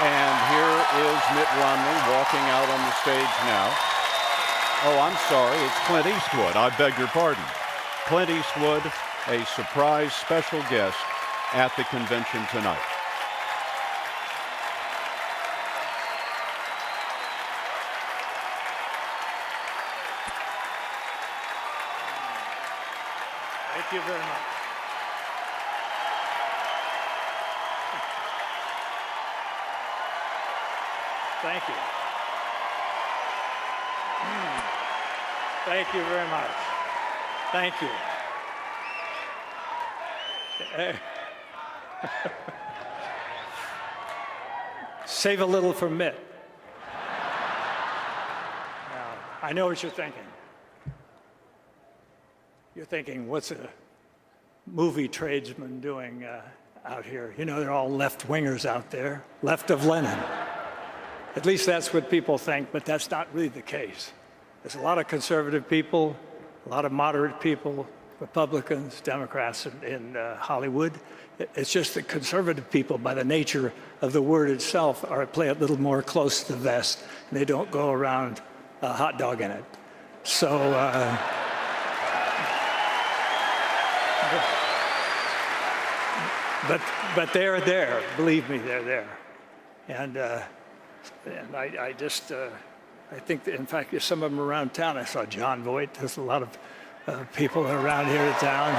And here is Mitt Romney walking out on the stage now. Oh, I'm sorry, it's Clint Eastwood. I beg your pardon. Clint Eastwood, a surprise special guest at the convention tonight. Thank you very much. Thank you. Thank you very much. Thank you. Save a little for Mitt. Now, I know what you're thinking. You're thinking, what's a movie tradesman doing out here? You know, they're all left-wingers out there, left of Lenin. At least that's what people think, but that's not really the case. There's a lot of conservative people, a lot of moderate people, Republicans, Democrats in Hollywood. It's just that conservative people, by the nature of the word itself, play a little more close to the vest, and they don't go around hot dogging it. So, but they're there. Believe me, they're there. And I just, I think that, in fact, there's some of them around town. I saw John Voight. There's a lot of people around here in town.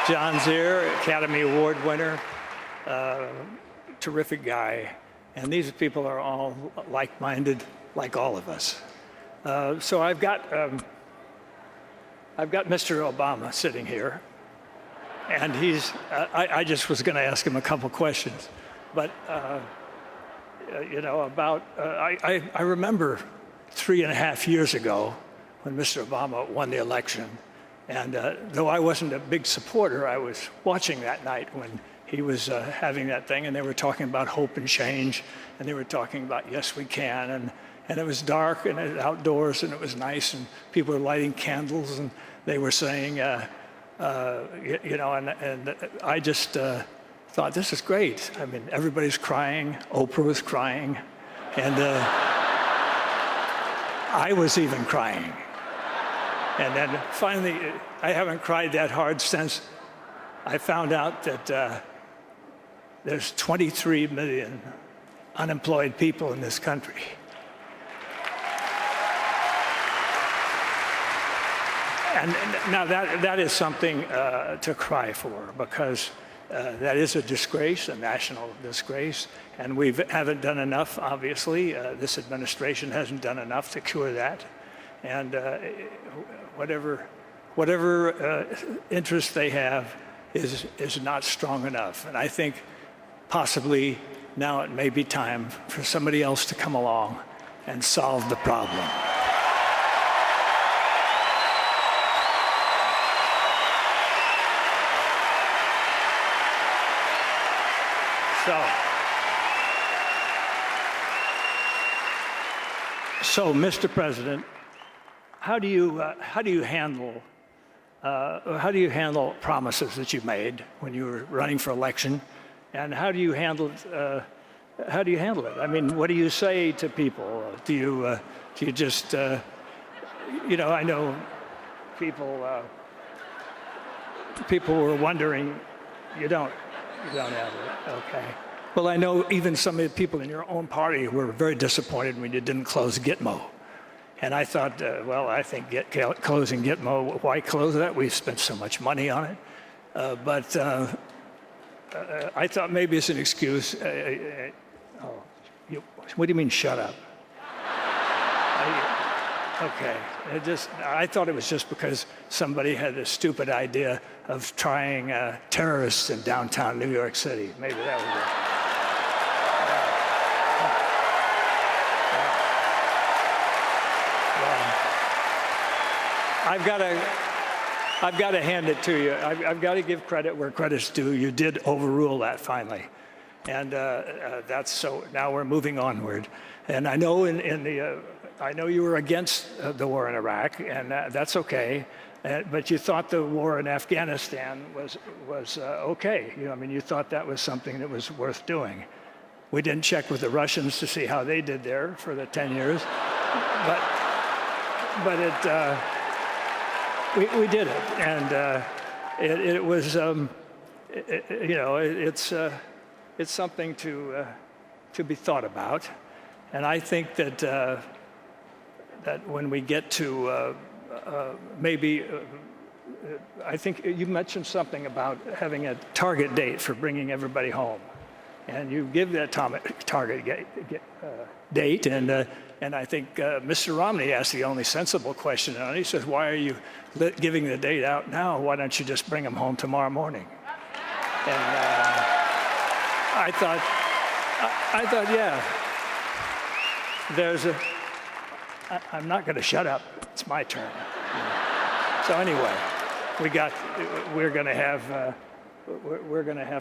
John's here, Academy Award winner, terrific guy. And these people are all like-minded, like all of us. So I've got Mr. Obama sitting here. And he's, I just was going to ask him a couple questions. But, you know, about, I remember 3.5 years ago when Mr. Obama won the election. And though I wasn't a big supporter, I was watching that night when he was having that thing, and they were talking about hope and change, and they were talking about yes, we can, and it was dark, and it was outdoors, and it was nice, and people were lighting candles, and they were saying, you know, and I just thought, this is great. I mean, everybody's crying. Oprah was crying, and I was even crying. And then finally, I haven't cried that hard since I found out that there's 23 million unemployed people in this country. And now that is something to cry for, because that is a disgrace, a national disgrace, and we haven't done enough, obviously. This administration hasn't done enough to cure that. And whatever interest they have is not strong enough. And I think possibly now it may be time for somebody else to come along and solve the problem. So, Mr. President, how do you handle promises that you made when you were running for election, and how do you handle it? I mean, what do you say to people? Do you just you know? I know people were wondering. You don't have it, okay? Well, I know even some of the people in your own party were very disappointed when you didn't close Gitmo. And I thought, well, I think closing Gitmo, why close that? We've spent so much money on it. But I thought maybe it's an excuse. What do you mean, shut up? Okay. I thought it was just because somebody had a stupid idea of trying terrorists in downtown New York City. Maybe that was it. I've got to hand it to you. I've got to give credit where credit's due. You did overrule that finally, and that's so. Now we're moving onward. And I know I know you were against the war in Iraq, and that's okay. But you thought the war in Afghanistan was okay. You know, I mean, you thought that was something that was worth doing. We didn't check with the Russians to see how they did there for the 10 years, but we did it, and it was, it's something to be thought about, and I think that that when we get to I think you mentioned something about having a target date for bringing everybody home. And you give that target date, and I think Mr. Romney asked the only sensible question, and he says, "Why are you giving the date out now? Why don't you just bring them home tomorrow morning?" And I thought, yeah, I'm not going to shut up. It's my turn. So anyway, we're going to have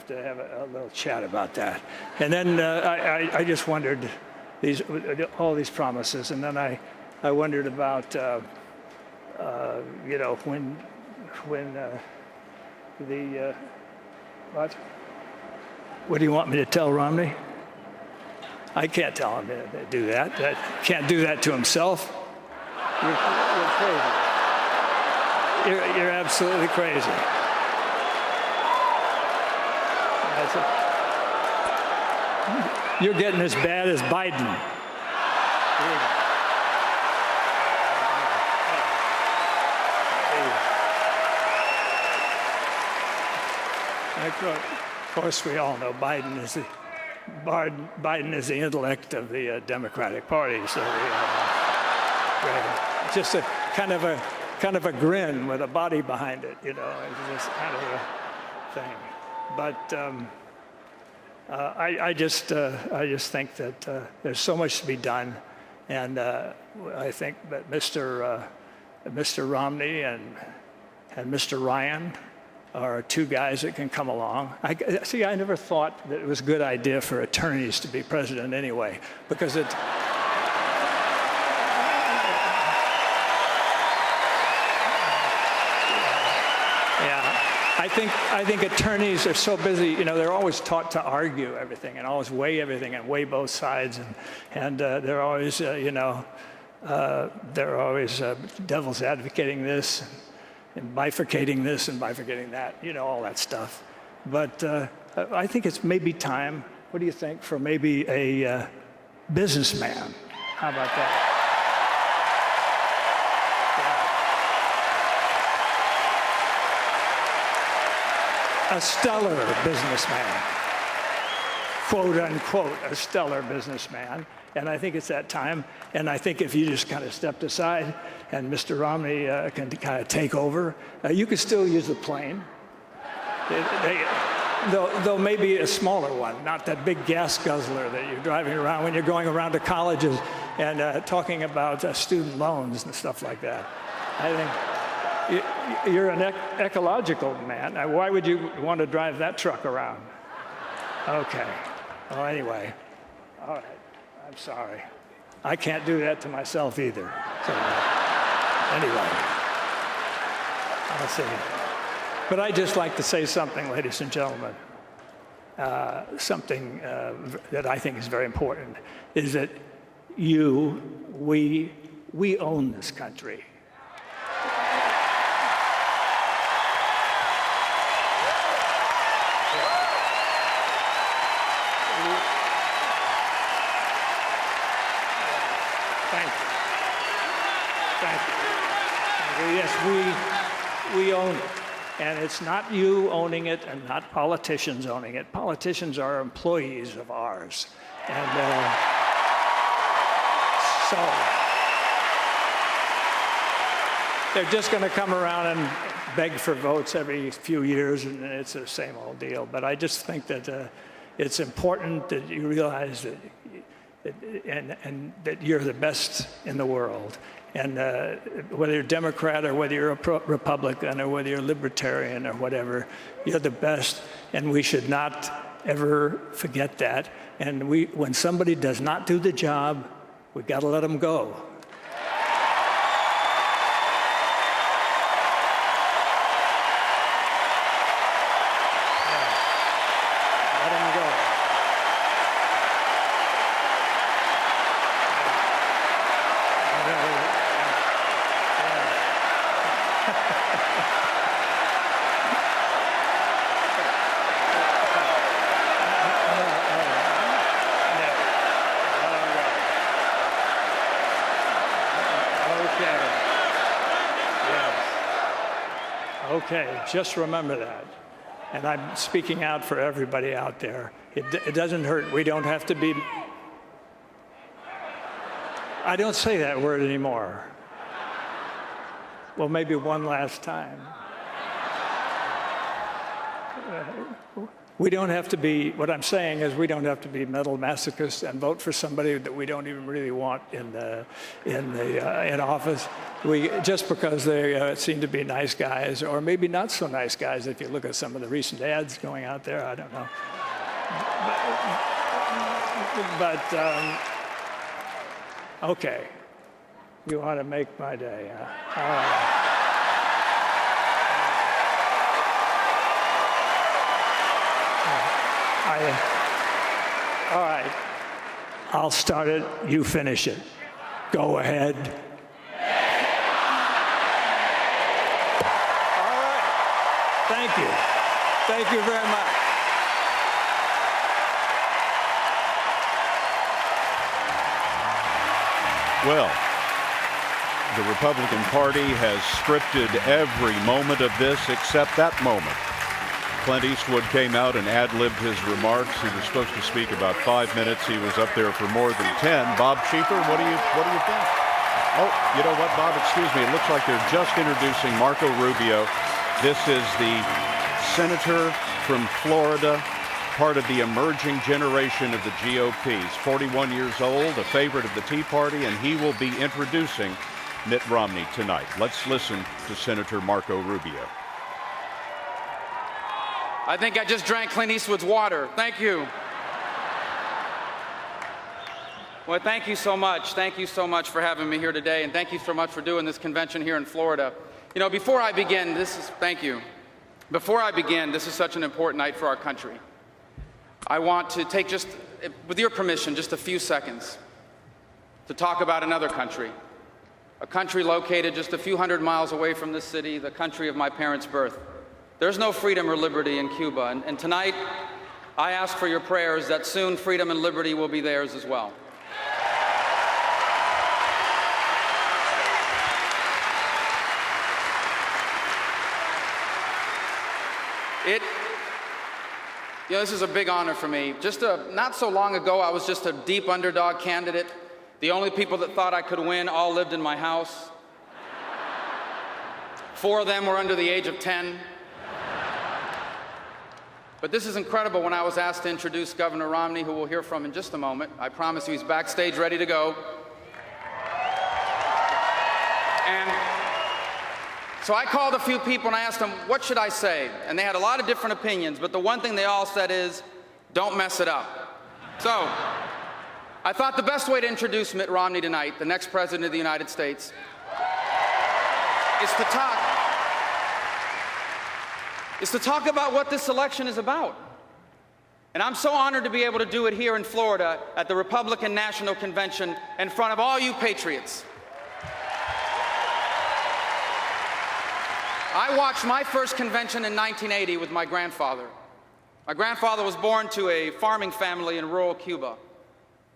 to have a little chat about that. And then I just wondered all these promises, and then I wondered about when what do you want me to tell Romney? I can't tell him to do that. Can't do that to himself. You're crazy. You're absolutely crazy. You're getting as bad as Biden. Of course, we all know Biden is the intellect of the Democratic Party. So just a kind of a grin with a body behind it, It's just kind of a thing. But I just think that there's so much to be done, and I think that Mr. Romney and Mr. Ryan are two guys that can come along. I never thought that it was a good idea for attorneys to be president anyway, because it. I think attorneys are so busy, they're always taught to argue everything and always weigh everything and weigh both sides, and they're always, devil's advocating this and bifurcating this and bifurcating that, all that stuff. But I think it's maybe time, what do you think, for maybe a businessman? How about that? A stellar businessman, quote unquote, a stellar businessman. And I think it's that time. And I think if you just kind of stepped aside and Mr. Romney can kind of take over, you could still use the plane. Though maybe a smaller one, not that big gas guzzler that you're driving around when you're going around to colleges and talking about student loans and stuff like that. I think you're an ecological man. Why would you want to drive that truck around? Okay. Well, anyway. All right. I'm sorry. I can't do that to myself either. So, anyway. I'll see. But I'd just like to say something, ladies and gentlemen. Something that I think is very important is that we own this country. Yes, we own it. And it's not you owning it and not politicians owning it. Politicians are employees of ours. And so they're just going to come around and beg for votes every few years, and it's the same old deal. But I just think that it's important that you realize that and that you're the best in the world. And whether you're Democrat or whether you're a Republican or whether you're libertarian or whatever, you're the best, and we should not ever forget that. And when somebody does not do the job, we got to let them go. Okay, just remember that. And I'm speaking out for everybody out there. It doesn't hurt. We don't have to be. I don't say that word anymore. Well, maybe one last time. We don't have to be, what I'm saying is we don't have to be mental masochists and vote for somebody that we don't even really want in office. Just because they seem to be nice guys, or maybe not so nice guys if you look at some of the recent ads going out there, I don't know. Okay, you want to make my day, huh? All right. All right, I'll start it, you finish it. Go ahead. All right, thank you. Thank you very much. Well, the Republican Party has scripted every moment of this except that moment. Clint Eastwood came out and ad-libbed his remarks. He was supposed to speak about 5 minutes. He was up there for more than 10. Bob Schieffer, what do you think? Oh, you know what, Bob? Excuse me. It looks like they're just introducing Marco Rubio. This is the senator from Florida, part of the emerging generation of the GOP. He's 41 years old, a favorite of the Tea Party, and he will be introducing Mitt Romney tonight. Let's listen to Senator Marco Rubio. I think I just drank Clint Eastwood's water. Thank you. Well, thank you so much. Thank you so much for having me here today, and thank you so much for doing this convention here in Florida. You know, before I begin, thank you. Before I begin, this is such an important night for our country. I want to take just, with your permission, just a few seconds to talk about another country. A country located just a few hundred miles away from this city, the country of my parents' birth. There's no freedom or liberty in Cuba, and tonight I ask for your prayers that soon freedom and liberty will be theirs as well. This is a big honor for me. Not so long ago, I was just a deep underdog candidate. The only people that thought I could win all lived in my house. 4 of them were under the age of 10. But this is incredible when I was asked to introduce Governor Romney, who we'll hear from in just a moment. I promise you he's backstage ready to go. And so I called a few people and I asked them, what should I say? And they had a lot of different opinions, but the one thing they all said is, don't mess it up. So I thought the best way to introduce Mitt Romney tonight, the next president of the United States, is to talk about what this election is about. And I'm so honored to be able to do it here in Florida at the Republican National Convention in front of all you patriots. I watched my first convention in 1980 with my grandfather. My grandfather was born to a farming family in rural Cuba.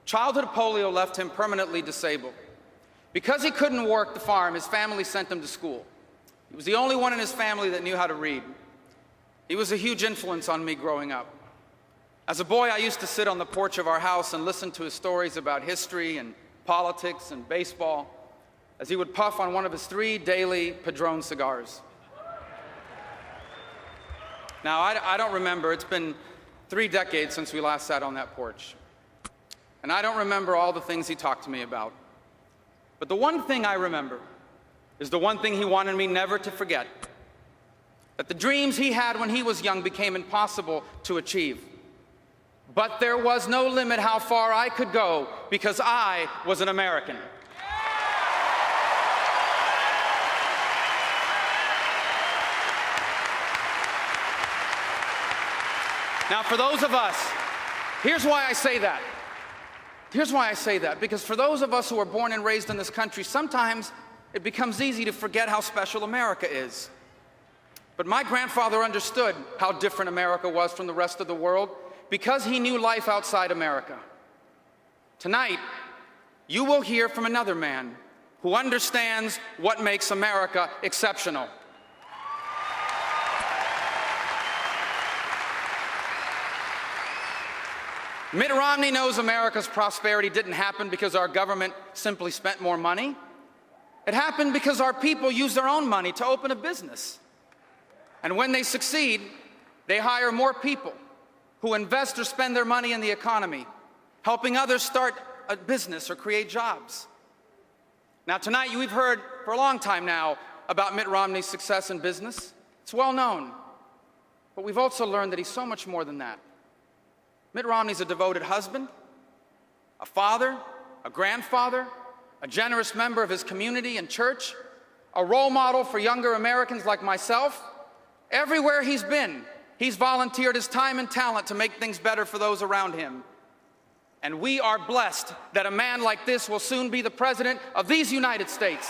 Childhood polio left him permanently disabled. Because he couldn't work the farm, his family sent him to school. He was the only one in his family that knew how to read. He was a huge influence on me growing up. As a boy, I used to sit on the porch of our house and listen to his stories about history and politics and baseball as he would puff on one of his 3 daily Padron cigars. Now, I don't remember. It's been 3 decades since we last sat on that porch. And I don't remember all the things he talked to me about. But the one thing I remember is the one thing he wanted me never to forget. That the dreams he had when he was young became impossible to achieve. But there was no limit how far I could go because I was an American. Now, for those of us, here's why I say that. Here's why I say that. Because for those of us who are born and raised in this country, sometimes it becomes easy to forget how special America is. But my grandfather understood how different America was from the rest of the world because he knew life outside America. Tonight, you will hear from another man who understands what makes America exceptional. Mitt Romney knows America's prosperity didn't happen because our government simply spent more money. It happened because our people use their own money to open a business. And when they succeed, they hire more people who invest or spend their money in the economy, helping others start a business or create jobs. Now, tonight, we've heard for a long time now about Mitt Romney's success in business. It's well known. But we've also learned that he's so much more than that. Mitt Romney's a devoted husband, a father, a grandfather, a generous member of his community and church, a role model for younger Americans like myself. Everywhere he's been, he's volunteered his time and talent to make things better for those around him. And we are blessed that a man like this will soon be the president of these United States.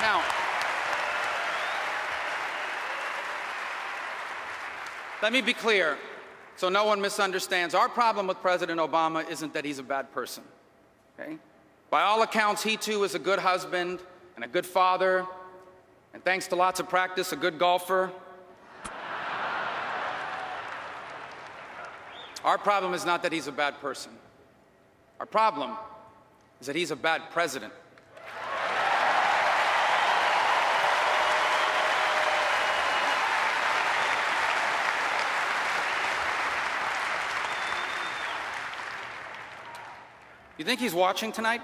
Now, let me be clear, so no one misunderstands. Our problem with President Obama isn't that he's a bad person, okay? By all accounts, he too is a good husband and a good father, and thanks to lots of practice, a good golfer. Our problem is not that he's a bad person. Our problem is that he's a bad president. You think he's watching tonight?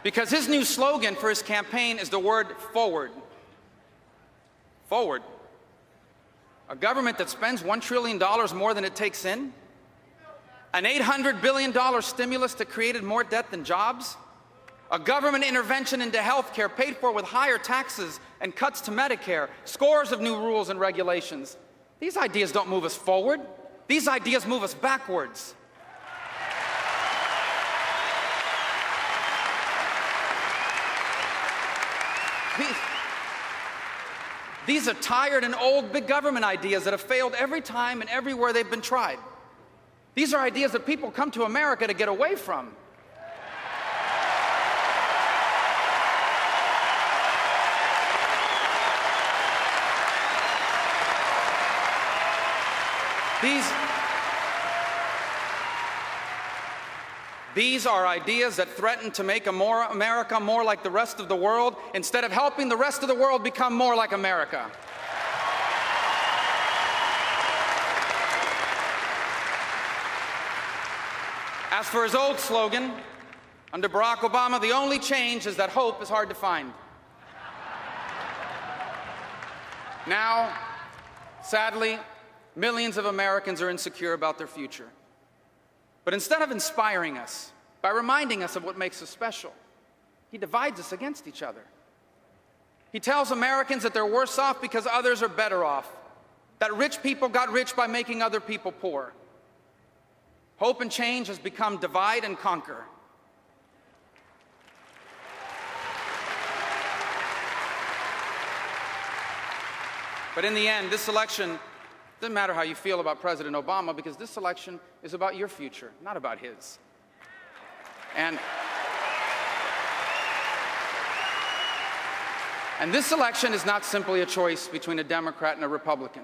Because his new slogan for his campaign is the word forward. Forward. A government that spends $1 trillion more than it takes in? An $800 billion stimulus that created more debt than jobs? A government intervention into health care paid for with higher taxes and cuts to Medicare, scores of new rules and regulations. These ideas don't move us forward. These ideas move us backwards. These are tired and old big government ideas that have failed every time and everywhere they've been tried. These are ideas that people come to America to get away from. These are ideas that threaten to make America more like the rest of the world instead of helping the rest of the world become more like America. As for his old slogan, under Barack Obama, the only change is that hope is hard to find. Now, sadly, millions of Americans are insecure about their future. But instead of inspiring us by reminding us of what makes us special, he divides us against each other. He tells Americans that they're worse off because others are better off, that rich people got rich by making other people poor. Hope and change has become divide and conquer. But in the end, this election doesn't matter how you feel about President Obama, because this election is about your future, not about his. And this election is not simply a choice between a Democrat and a Republican.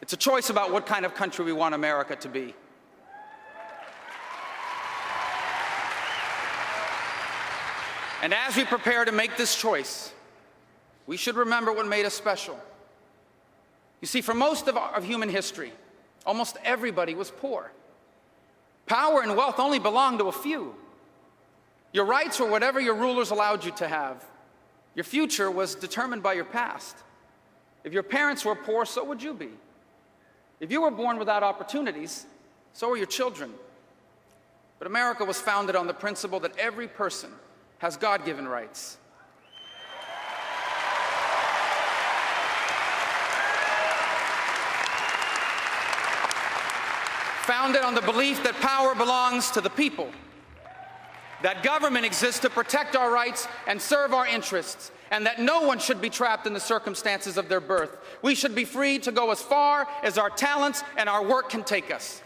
It's a choice about what kind of country we want America to be. And as we prepare to make this choice, we should remember what made us special. You see, for most of human history, almost everybody was poor. Power and wealth only belonged to a few. Your rights were whatever your rulers allowed you to have. Your future was determined by your past. If your parents were poor, so would you be. If you were born without opportunities, so were your children. But America was founded on the principle that every person has God-given rights. Founded on the belief that power belongs to the people, that government exists to protect our rights and serve our interests, and that no one should be trapped in the circumstances of their birth. We should be free to go as far as our talents and our work can take us.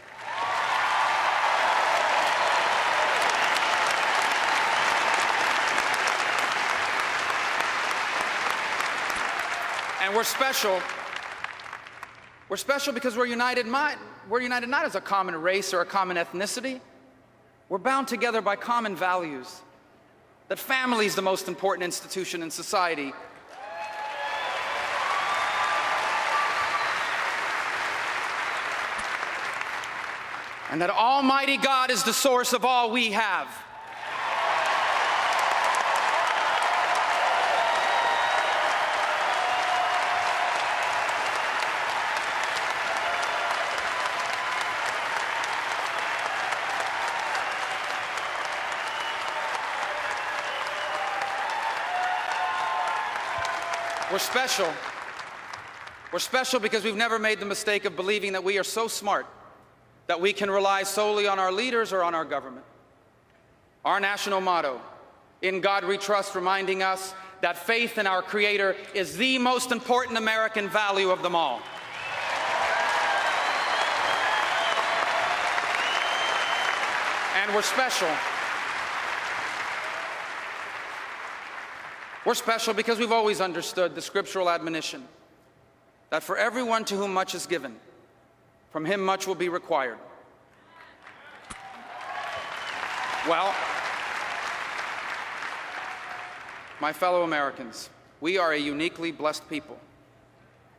And we're special. We're special because we're united not as a common race or a common ethnicity. We're bound together by common values. That family is the most important institution in society. And that Almighty God is the source of all we have. We're special. We're special because we've never made the mistake of believing that we are so smart that we can rely solely on our leaders or on our government. Our national motto, "In God We Trust," reminding us that faith in our Creator is the most important American value of them all. And we're special. We're special because we've always understood the scriptural admonition that for everyone to whom much is given, from him much will be required. Well, my fellow Americans, we are a uniquely blessed people,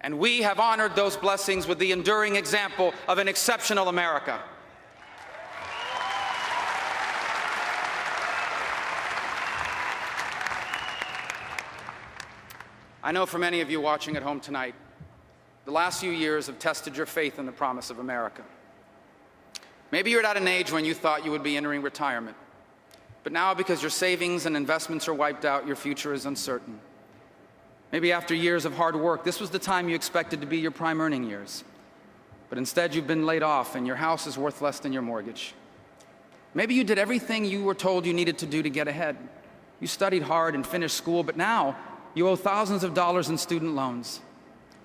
and we have honored those blessings with the enduring example of an exceptional America. I know for many of you watching at home tonight, the last few years have tested your faith in the promise of America. Maybe you're at an age when you thought you would be entering retirement, but now because your savings and investments are wiped out, your future is uncertain. Maybe after years of hard work, this was the time you expected to be your prime earning years, but instead you've been laid off and your house is worth less than your mortgage. Maybe you did everything you were told you needed to do to get ahead. You studied hard and finished school, but now you owe thousands of dollars in student loans.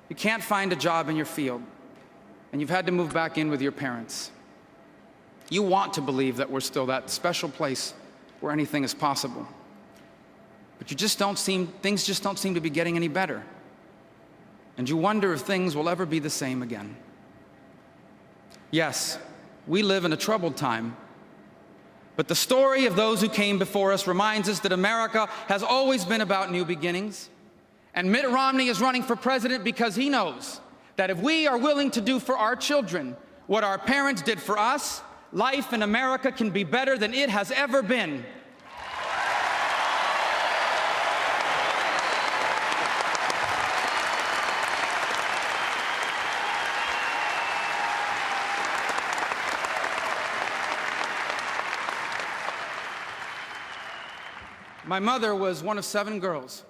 You can't find a job in your field, and you've had to move back in with your parents. You want to believe that we're still that special place where anything is possible. But things just don't seem to be getting any better. And you wonder if things will ever be the same again. Yes, we live in a troubled time, but the story of those who came before us reminds us that America has always been about new beginnings. And Mitt Romney is running for president because he knows that if we are willing to do for our children what our parents did for us, life in America can be better than it has ever been. My mother was one of 7 girls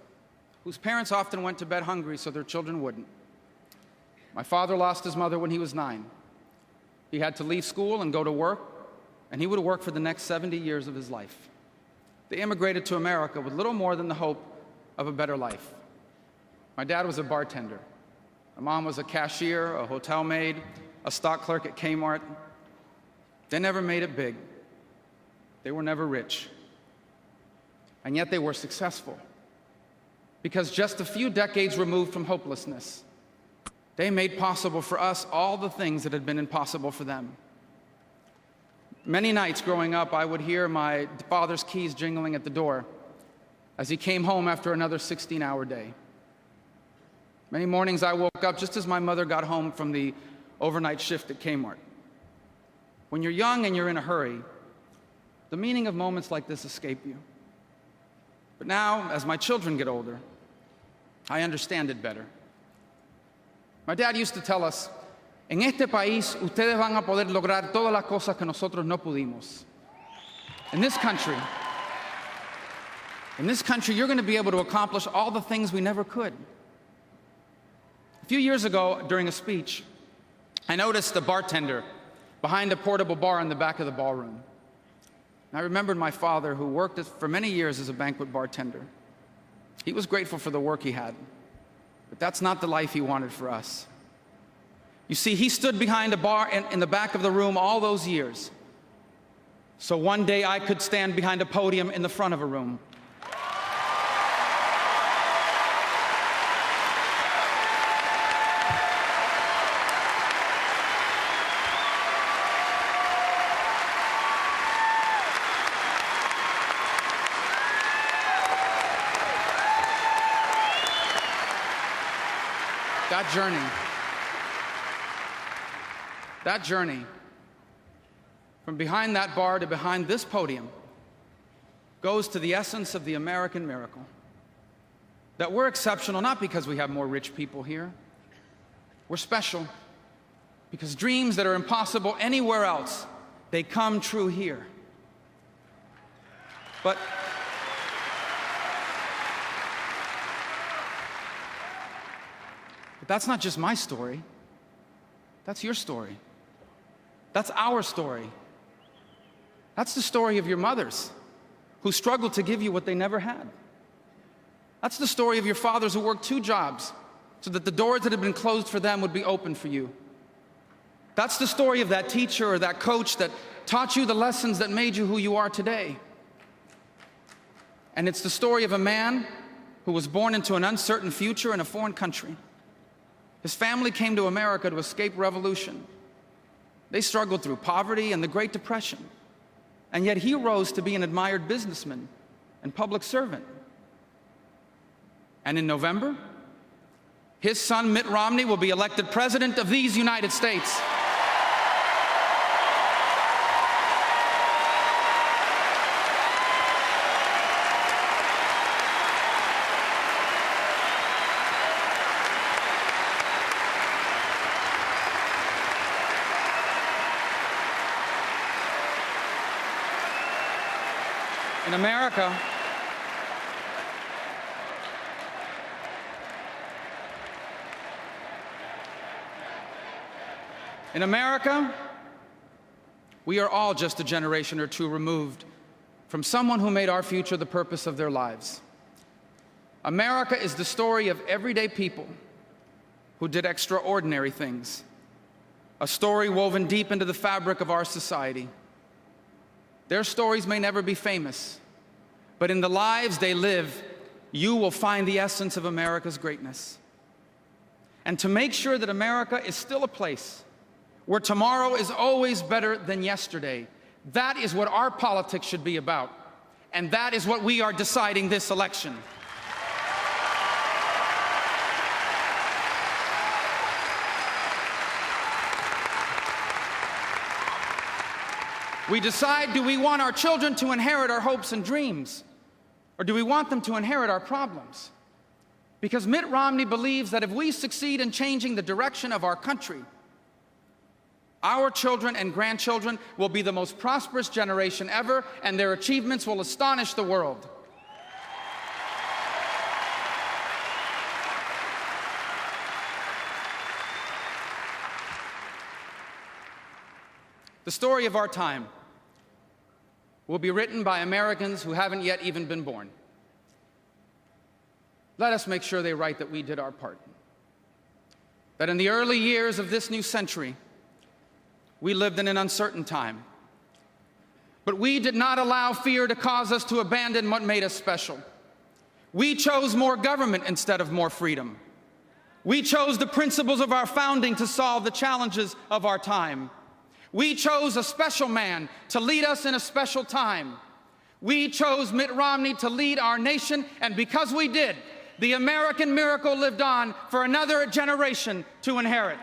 whose parents often went to bed hungry so their children wouldn't. My father lost his mother when he was 9. He had to leave school and go to work, and he would work for the next 70 years of his life. They immigrated to America with little more than the hope of a better life. My dad was a bartender. My mom was a cashier, a hotel maid, a stock clerk at Kmart. They never made it big. They were never rich. And yet they were successful. Because just a few decades removed from hopelessness, they made possible for us all the things that had been impossible for them. Many nights growing up, I would hear my father's keys jingling at the door as he came home after another 16-hour day. Many mornings I woke up just as my mother got home from the overnight shift at Kmart. When you're young and you're in a hurry, the meaning of moments like this escape you. But now, as my children get older, I understand it better. My dad used to tell us, "En este país, ustedes van a poder lograr todas las cosas que nosotros no pudimos." In this country, you're going to be able to accomplish all the things we never could. A few years ago, during a speech, I noticed a bartender behind a portable bar in the back of the ballroom. I remembered my father, who worked for many years as a banquet bartender. He was grateful for the work he had, but that's not the life he wanted for us. You see, he stood behind a bar in the back of the room all those years, so one day I could stand behind a podium in the front of a room. that journey from behind that bar to behind this podium goes to the essence of the American miracle. That we're exceptional not because we have more rich people here. We're special because dreams that are impossible anywhere else, they come true here. But that's not just my story. That's your story. That's our story. That's the story of your mothers who struggled to give you what they never had. That's the story of your fathers who worked 2 jobs so that the doors that had been closed for them would be open for you. That's the story of that teacher or that coach that taught you the lessons that made you who you are today. And it's the story of a man who was born into an uncertain future in a foreign country. His family came to America to escape revolution. They struggled through poverty and the Great Depression. And yet he rose to be an admired businessman and public servant. And in November, his son Mitt Romney will be elected president of these United States. In America, we are all just a generation or 2 removed from someone who made our future the purpose of their lives. America is the story of everyday people who did extraordinary things, a story woven deep into the fabric of our society. Their stories may never be famous, but in the lives they live, you will find the essence of America's greatness. And to make sure that America is still a place where tomorrow is always better than yesterday, that is what our politics should be about. And that is what we are deciding this election. We decide, do we want our children to inherit our hopes and dreams? Or do we want them to inherit our problems? Because Mitt Romney believes that if we succeed in changing the direction of our country, our children and grandchildren will be the most prosperous generation ever, and their achievements will astonish the world. The story of our time will be written by Americans who haven't yet even been born. Let us make sure they write that we did our part. That in the early years of this new century, we lived in an uncertain time. But we did not allow fear to cause us to abandon what made us special. We chose more government instead of more freedom. We chose the principles of our founding to solve the challenges of our time. We chose a special man to lead us in a special time. We chose Mitt Romney to lead our nation, and because we did, the American miracle lived on for another generation to inherit.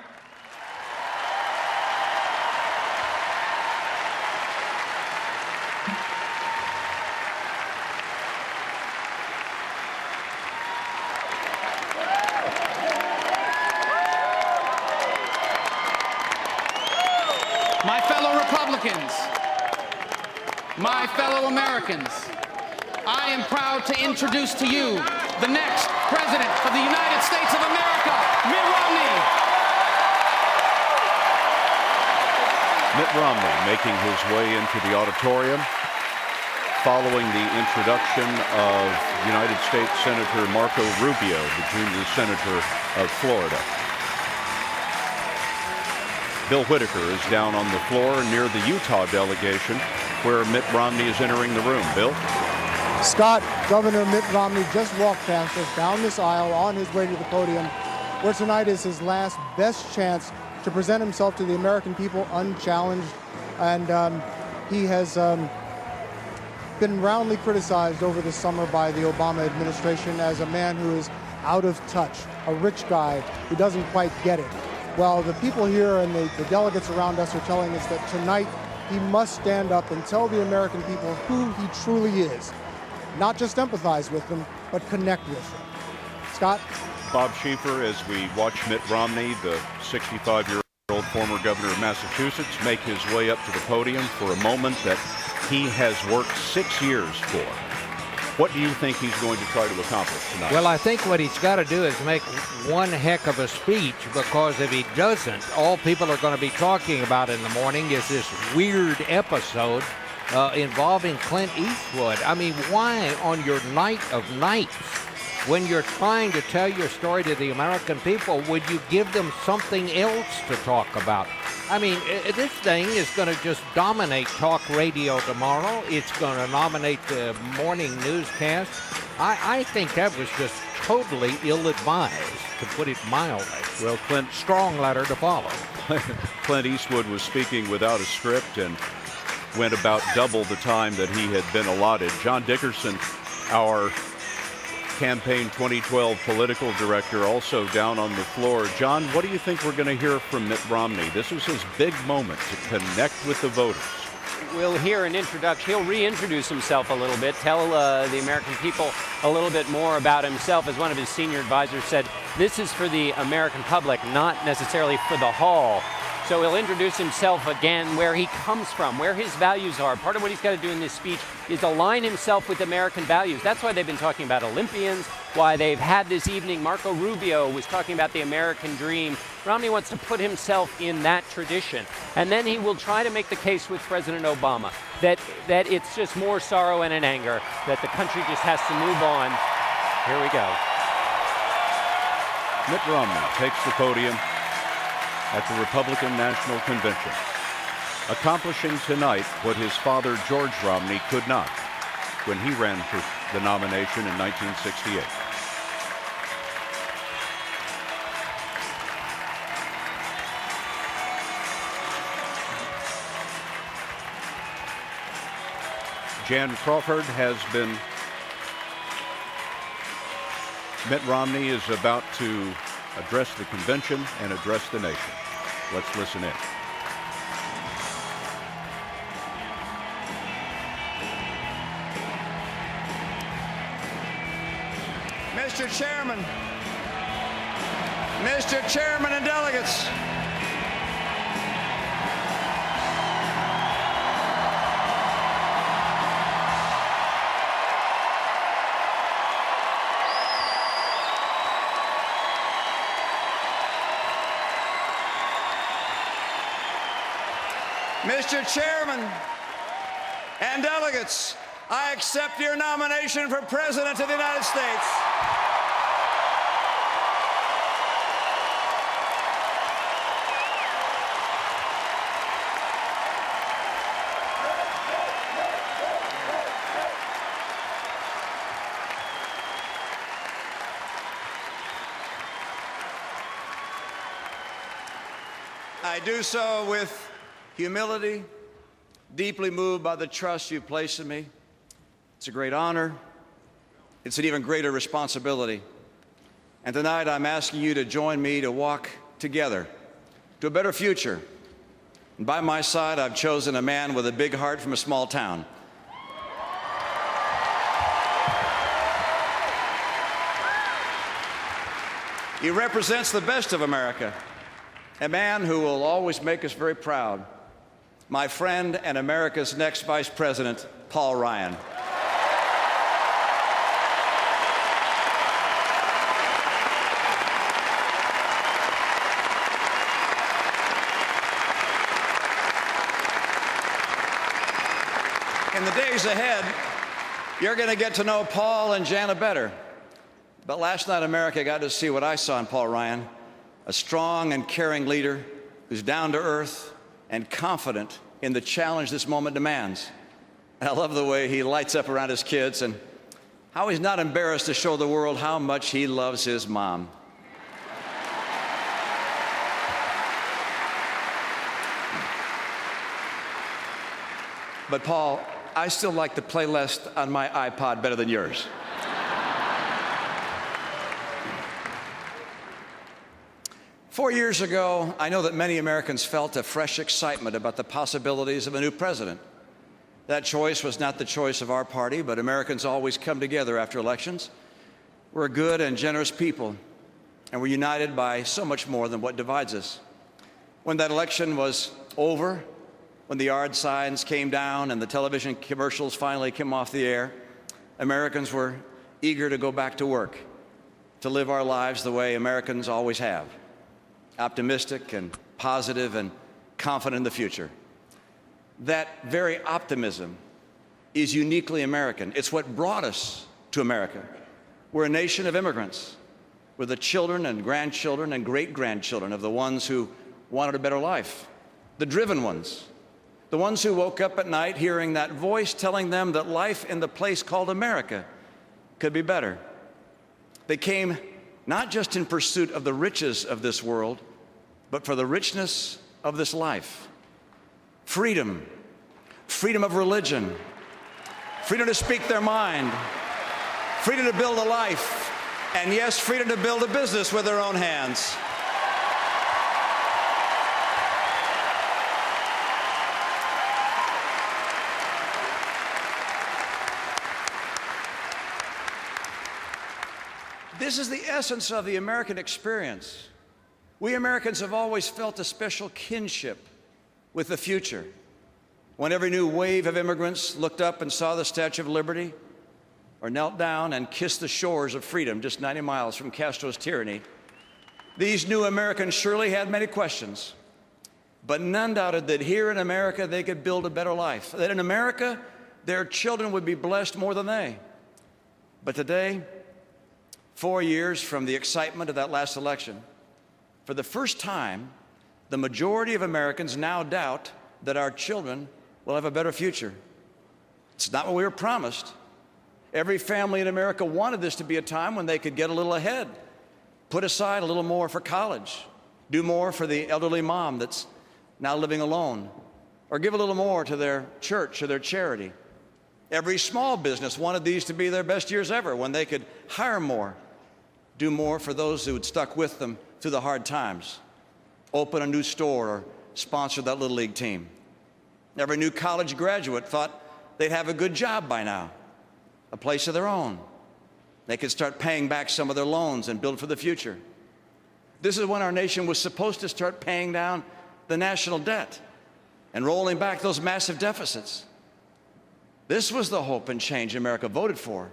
My fellow Republicans, my fellow Americans, I am proud to introduce to you the next President of the United States of America, Mitt Romney. Mitt Romney making his way into the auditorium following the introduction of United States Senator Marco Rubio, the junior senator of Florida. Bill Whitaker is down on the floor near the Utah delegation where Mitt Romney is entering the room. Bill? Scott, Governor Mitt Romney just walked past us down this aisle on his way to the podium, where tonight is his last best chance to present himself to the American people unchallenged. And he has been roundly criticized over the summer by the Obama administration as a man who is out of touch, a rich guy who doesn't quite get it. Well, the people here and the delegates around us are telling us that tonight he must stand up and tell the American people who he truly is. Not just empathize with them, but connect with them. Scott? Bob Schieffer, as we watch Mitt Romney, the 65-year-old former governor of Massachusetts, make his way up to the podium for a moment that he has worked 6 years for. What do you think he's going to try to accomplish tonight? Well, I think what he's got to do is make one heck of a speech, because if he doesn't, all people are going to be talking about in the morning is this weird episode involving Clint Eastwood. I mean, why on your night of nights, when you're trying to tell your story to the American people, would you give them something else to talk about? I mean, this thing is going to just dominate talk radio tomorrow. It's going to dominate the morning newscast. I think that was just totally ill-advised, to put it mildly. Well, Clint, strong letter to follow. Clint Eastwood was speaking without a script and went about double the time that he had been allotted. John Dickerson, our campaign 2012 political director, also down on the floor. John, what do you think we're going to hear from Mitt Romney? This is his big moment to connect with the voters. We'll hear an introduction. He'll reintroduce himself a little bit, tell the American people a little bit more about himself. As one of his senior advisors said, this is for the American public, not necessarily for the hall. So he'll introduce himself again, where he comes from, where his values are. Part of what he's got to do in this speech is align himself with American values. That's why they've been talking about Olympians, why they've had this evening. Marco Rubio was talking about the American dream. Romney wants to put himself in that tradition. And then he will try to make the case with President Obama that it's just more sorrow and an anger, that the country just has to move on. Here we go. Mitt Romney takes the podium at the Republican National Convention, accomplishing tonight what his father George Romney could not when he ran for the nomination in 1968. Jan Crawford has been... Mitt Romney is about to address the convention and address the nation. Let's listen in. Mr. Chairman and delegates, Mr. Chairman and delegates, I accept your nomination for President of the United States. I do so with humility, deeply moved by the trust you've placed in me. It's a great honor. It's an even greater responsibility. And tonight I'm asking you to join me to walk together to a better future. And by my side, I've chosen a man with a big heart from a small town. He represents the best of America, a man who will always make us very proud. My friend and America's next Vice President, Paul Ryan. In the days ahead, you're going to get to know Paul and Jana better. But last night, America got to see what I saw in Paul Ryan, a strong and caring leader who's down to earth and confident in the challenge this moment demands. And I love the way he lights up around his kids and how he's not embarrassed to show the world how much he loves his mom. But Paul, I still like the playlist on my iPod better than yours. 4 years ago, I know that many Americans felt a fresh excitement about the possibilities of a new president. That choice was not the choice of our party, but Americans always come together after elections. We're a good and generous people, and we're united by so much more than what divides us. When that election was over, when the yard signs came down and the television commercials finally came off the air, Americans were eager to go back to work, to live our lives the way Americans always have, optimistic and positive and confident in the future. That very optimism is uniquely American. It's what brought us to America. We're a nation of immigrants. We're the children and grandchildren and great-grandchildren of the ones who wanted a better life, the driven ones, the ones who woke up at night hearing that voice telling them that life in the place called America could be better. They came not just in pursuit of the riches of this world, but for the richness of this life. Freedom, freedom of religion, freedom to speak their mind, freedom to build a life, and yes, freedom to build a business with their own hands. This is the essence of the American experience. We Americans have always felt a special kinship with the future. When every new wave of immigrants looked up and saw the Statue of Liberty, or knelt down and kissed the shores of freedom just 90 miles from Castro's tyranny, these new Americans surely had many questions, but none doubted that here in America they could build a better life, that in America their children would be blessed more than they. But today, 4 years from the excitement of that last election, for the first time, the majority of Americans now doubt that our children will have a better future. It's not what we were promised. Every family in America wanted this to be a time when they could get a little ahead, put aside a little more for college, do more for the elderly mom that's now living alone, or give a little more to their church or their charity. Every small business wanted these to be their best years ever, when they could hire more, do more for those who had stuck with them through the hard times, open a new store or sponsor that Little League team. Every new college graduate thought they'd have a good job by now, a place of their own. They could start paying back some of their loans and build for the future. This is when our nation was supposed to start paying down the national debt and rolling back those massive deficits. This was the hope and change America voted for.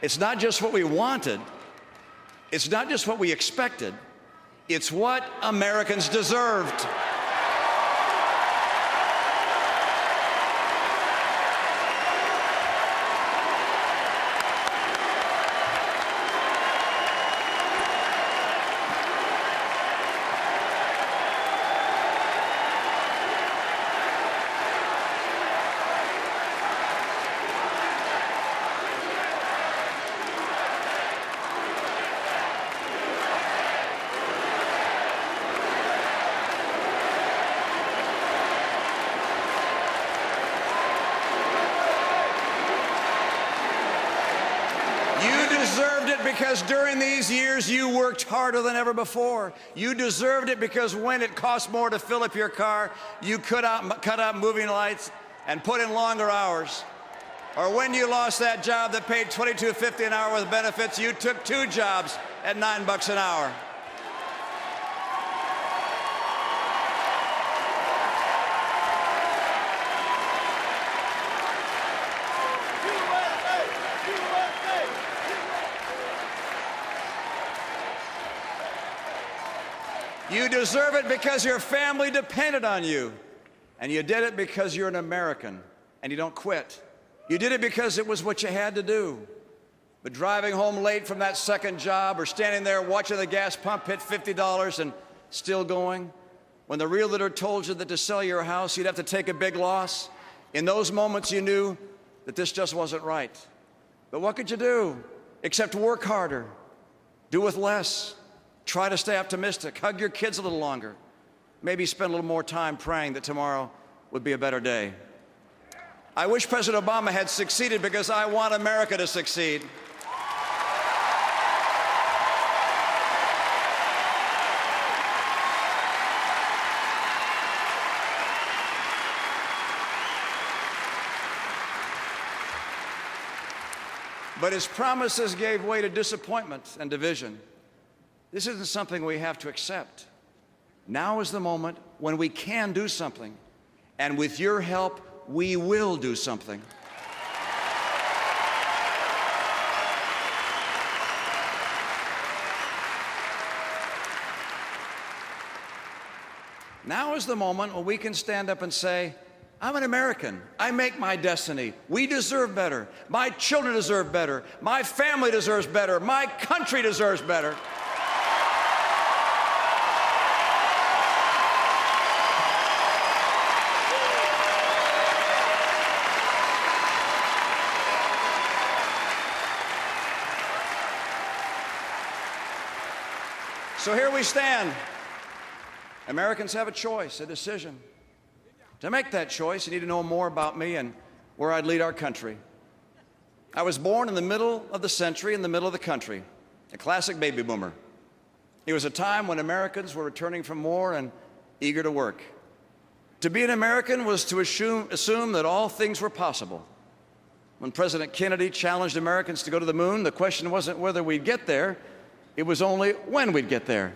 It's not just what we wanted. It's not just what we expected. It's what Americans deserved. Because during these years you worked harder than ever before. You deserved it because when it cost more to fill up your car, you cut out moving lights and put in longer hours. Or when you lost that job that paid $22.50 an hour with benefits, you took 2 jobs at $9 an hour. You deserve it because your family depended on you. And you did it because you're an American and you don't quit. You did it because it was what you had to do. But driving home late from that second job or standing there watching the gas pump hit $50 and still going, when the realtor told you that to sell your house you'd have to take a big loss, in those moments you knew that this just wasn't right. But what could you do except work harder, do with less, try to stay optimistic, hug your kids a little longer, maybe spend a little more time praying that tomorrow would be a better day. I wish President Obama had succeeded because I want America to succeed. But his promises gave way to disappointment and division. This isn't something we have to accept. Now is the moment when we can do something. And with your help, we will do something. Now is the moment when we can stand up and say, I'm an American. I make my destiny. We deserve better. My children deserve better. My family deserves better. My country deserves better. So here we stand. Americans have a choice, a decision. To make that choice, you need to know more about me and where I'd lead our country. I was born in the middle of the century, in the middle of the country, a classic baby boomer. It was a time when Americans were returning from war and eager to work. To be an American was to assume that all things were possible. When President Kennedy challenged Americans to go to the moon, the question wasn't whether we'd get there, it was only when we'd get there.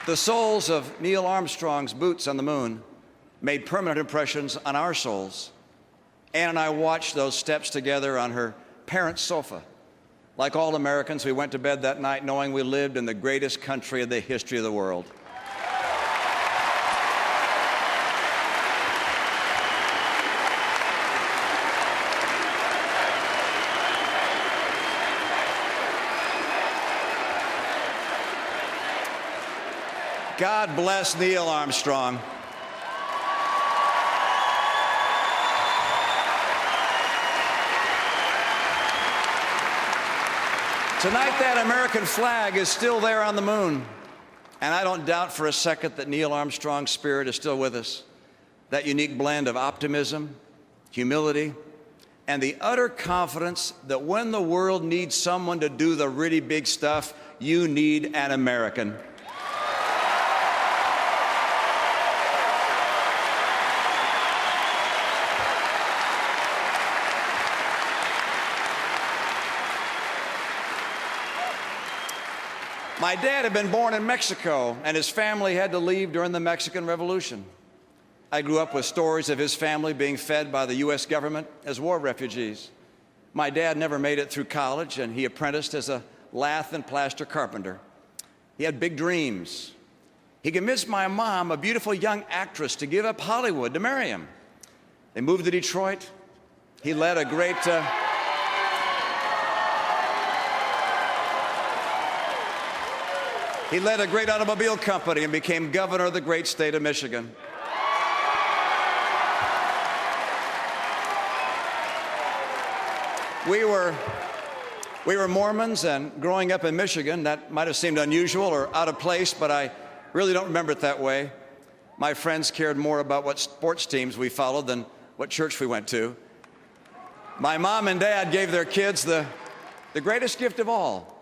The soles of Neil Armstrong's boots on the moon made permanent impressions on our souls. Ann and I watched those steps together on her parents' sofa. Like all Americans, we went to bed that night knowing we lived in the greatest country in the history of the world. God bless Neil Armstrong. Tonight, that American flag is still there on the moon. And I don't doubt for a second that Neil Armstrong's spirit is still with us. That unique blend of optimism, humility, and the utter confidence that when the world needs someone to do the really big stuff, you need an American. My dad had been born in Mexico, and his family had to leave during the Mexican Revolution. I grew up with stories of his family being fed by the U.S. government as war refugees. My dad never made it through college, and he apprenticed as a lath and plaster carpenter. He had big dreams. He convinced my mom, a beautiful young actress, to give up Hollywood to marry him. They moved to Detroit. He led a great... He led a great automobile company and became governor of the great state of Michigan. We were Mormons, and growing up in Michigan, that might have seemed unusual or out of place, but I really don't remember it that way. My friends cared more about what sports teams we followed than what church we went to. My mom and dad gave their kids the greatest gift of all,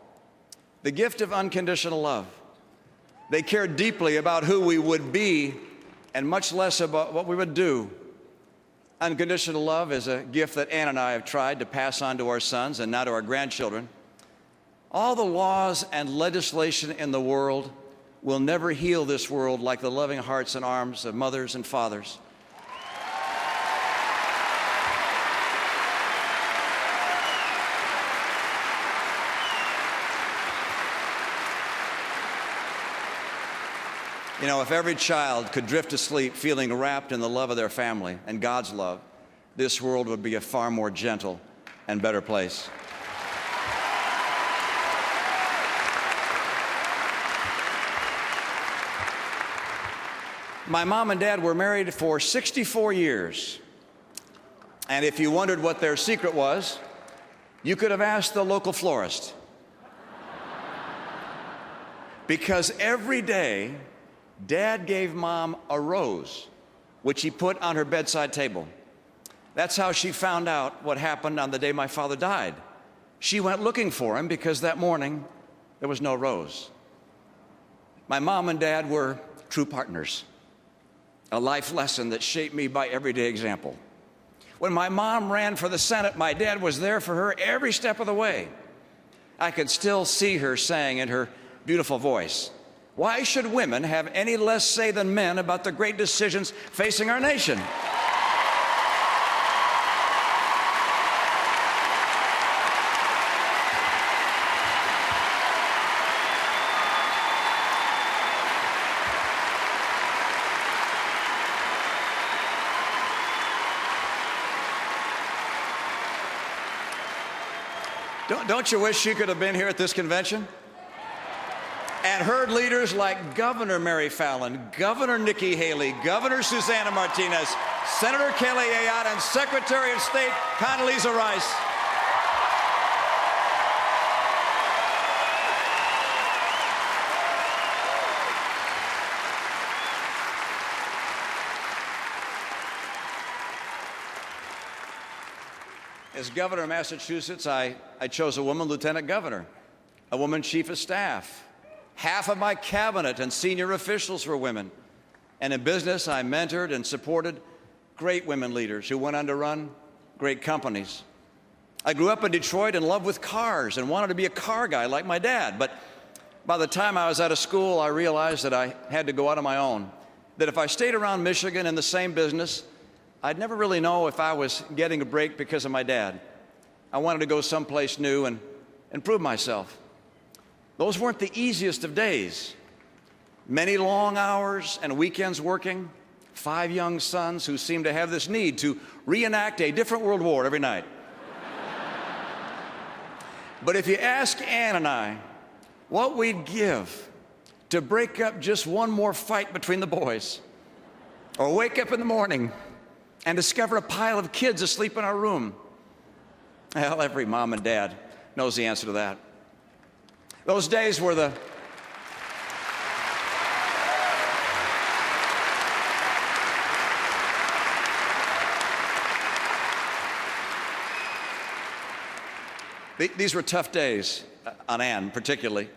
the gift of unconditional love. They cared deeply about who we would be and much less about what we would do. Unconditional love is a gift that Ann and I have tried to pass on to our sons and now to our grandchildren. All the laws and legislation in the world will never heal this world like the loving hearts and arms of mothers and fathers. You know, if every child could drift to sleep feeling wrapped in the love of their family and God's love, this world would be a far more gentle and better place. My mom and dad were married for 64 years. And if you wondered what their secret was, you could have asked the local florist. Because every day, Dad gave Mom a rose, which he put on her bedside table. That's how she found out what happened on the day my father died. She went looking for him because that morning there was no rose. My mom and dad were true partners. a life lesson that shaped me by everyday example. When my mom ran for the Senate, my dad was there for her every step of the way. I could still see her saying in her beautiful voice, "Why should women have any less say than men about the great decisions facing our nation?" Don't you wish you could have been here at this convention and heard leaders like Governor Mary Fallin, Governor Nikki Haley, Governor Susana Martinez, Senator Kelly Ayotte, and Secretary of State Condoleezza Rice. As governor of Massachusetts, I chose a woman lieutenant governor, a woman chief of staff. Half of my cabinet and senior officials were women. And in business, I mentored and supported great women leaders who went on to run great companies. I grew up in Detroit in love with cars and wanted to be a car guy like my dad. But by the time I was out of school, I realized that I had to go out on my own, that if I stayed around Michigan in the same business, I'd never really know if I was getting a break because of my dad. I wanted to go someplace new and prove myself. Those weren't the easiest of days. Many long hours and weekends working, 5 young sons who seemed to have this need to reenact a different world war every night. But if you ask Ann and I what we'd give to break up just one more fight between the boys, or wake up in the morning and discover a pile of kids asleep in our room, well, every mom and dad knows the answer to that. Those days were these were tough days on Ann, particularly.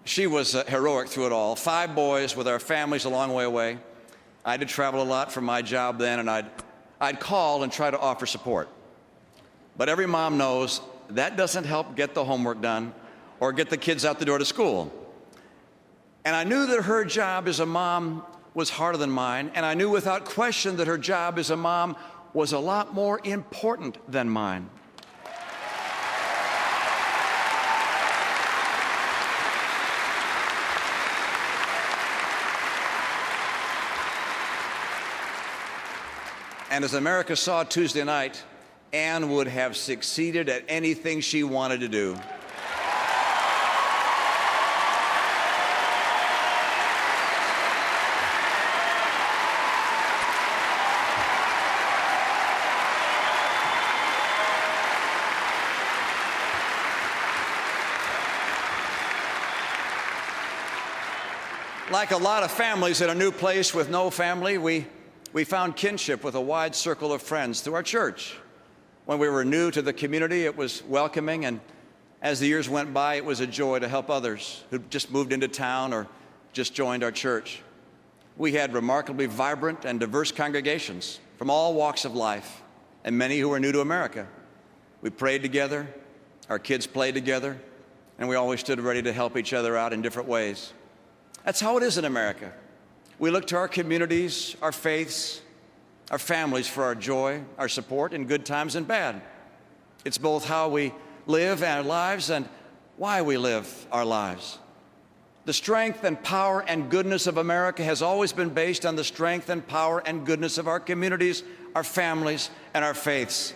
She was heroic through it all. 5 boys with our families a long way away. I had to travel a lot for my job then, and I'd call and try to offer support. But every mom knows that doesn't help get the homework done or get the kids out the door to school. And I knew that her job as a mom was harder than mine, and I knew without question that her job as a mom was a lot more important than mine. And as America saw Tuesday night, Ann would have succeeded at anything she wanted to do. Like a lot of families in a new place with no family, we found kinship with a wide circle of friends through our church. When we were new to the community, it was welcoming, and as the years went by, it was a joy to help others who just moved into town or just joined our church. We had remarkably vibrant and diverse congregations from all walks of life, and many who were new to America. We prayed together, our kids played together, and we always stood ready to help each other out in different ways. That's how it is in America. We look to our communities, our faiths, our families for our joy, our support in good times and bad. It's both how we live our lives and why we live our lives. The strength and power and goodness of America has always been based on the strength and power and goodness of our communities, our families, and our faiths.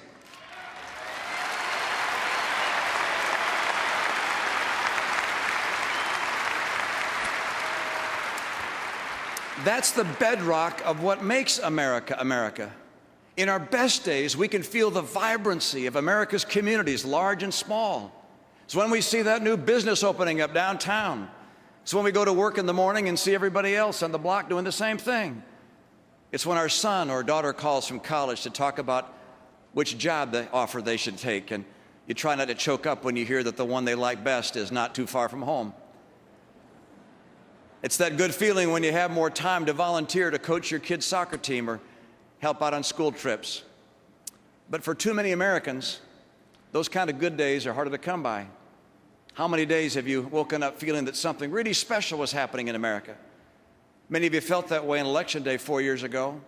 That's the bedrock of what makes America, America. In our best days, we can feel the vibrancy of America's communities, large and small. It's when we see that new business opening up downtown. It's when we go to work in the morning and see everybody else on the block doing the same thing. It's when our son or daughter calls from college to talk about which job offer they should take, and you try not to choke up when you hear that the one they like best is not too far from home. It's that good feeling when you have more time to volunteer to coach your kid's soccer team or help out on school trips. But for too many Americans, those kind of good days are harder to come by. How many days have you woken up feeling that something really special was happening in America? Many of you felt that way on Election Day 4 years ago.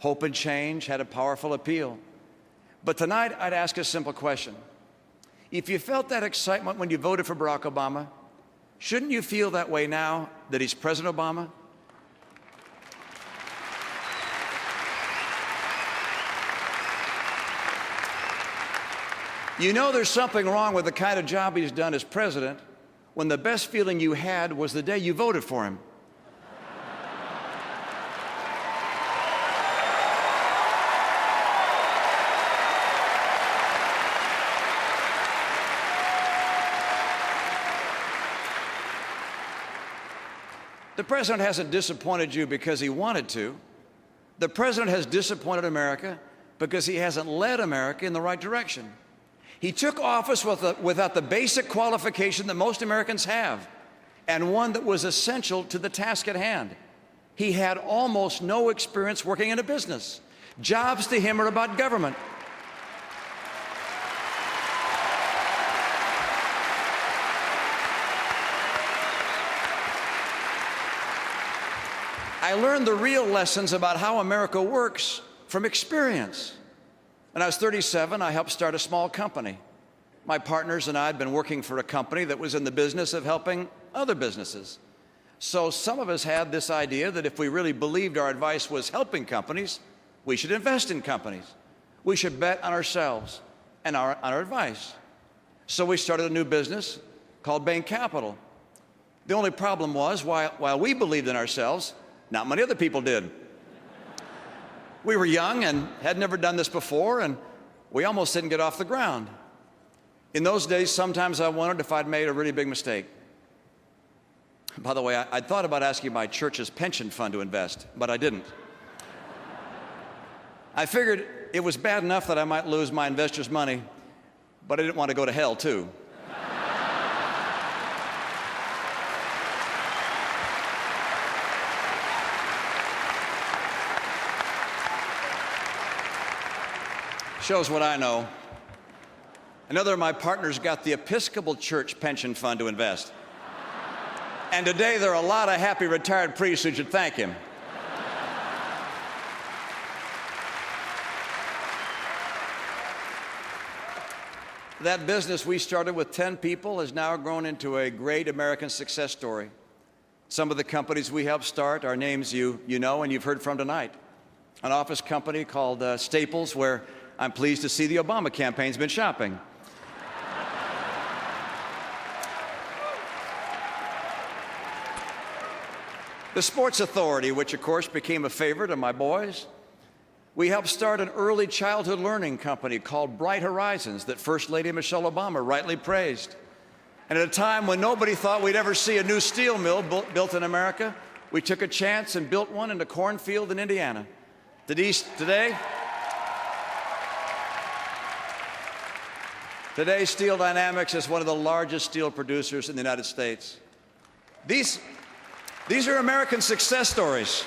Hope and change had a powerful appeal. But tonight, I'd ask a simple question. If you felt that excitement when you voted for Barack Obama, shouldn't you feel that way now that he's President Obama? You know there's something wrong with the kind of job he's done as president when the best feeling you had was the day you voted for him. The president hasn't disappointed you because he wanted to. The president has disappointed America because he hasn't led America in the right direction. He took office without the basic qualification that most Americans have, and one that was essential to the task at hand. He had almost no experience working in a business. Jobs to him are about government. I learned the real lessons about how America works from experience. When I was 37, I helped start a small company. My partners and I had been working for a company that was in the business of helping other businesses. So some of us had this idea that if we really believed our advice was helping companies, we should invest in companies. We should bet on ourselves and on our advice. So we started a new business called Bain Capital. The only problem was, while we believed in ourselves, not many other people did. We were young and had never done this before, and we almost didn't get off the ground. In those days, sometimes I wondered if I'd made a really big mistake. By the way, I'd thought about asking my church's pension fund to invest, but I didn't. I figured it was bad enough that I might lose my investors' money, but I didn't want to go to hell, too. Shows what I know. Another of my partners got the Episcopal Church pension fund to invest. And today there are a lot of happy retired priests who should thank him. That business we started with 10 people has now grown into a great American success story. Some of the companies we helped start are names you know and you've heard from tonight. An office company called Staples, where I'm pleased to see the Obama campaign's been shopping. The Sports Authority, which of course became a favorite of my boys. We helped start an early childhood learning company called Bright Horizons that First Lady Michelle Obama rightly praised. And at a time when nobody thought we'd ever see a new steel mill built in America, we took a chance and built one in a cornfield in Indiana. Today, Steel Dynamics is one of the largest steel producers in the United States. These are American success stories.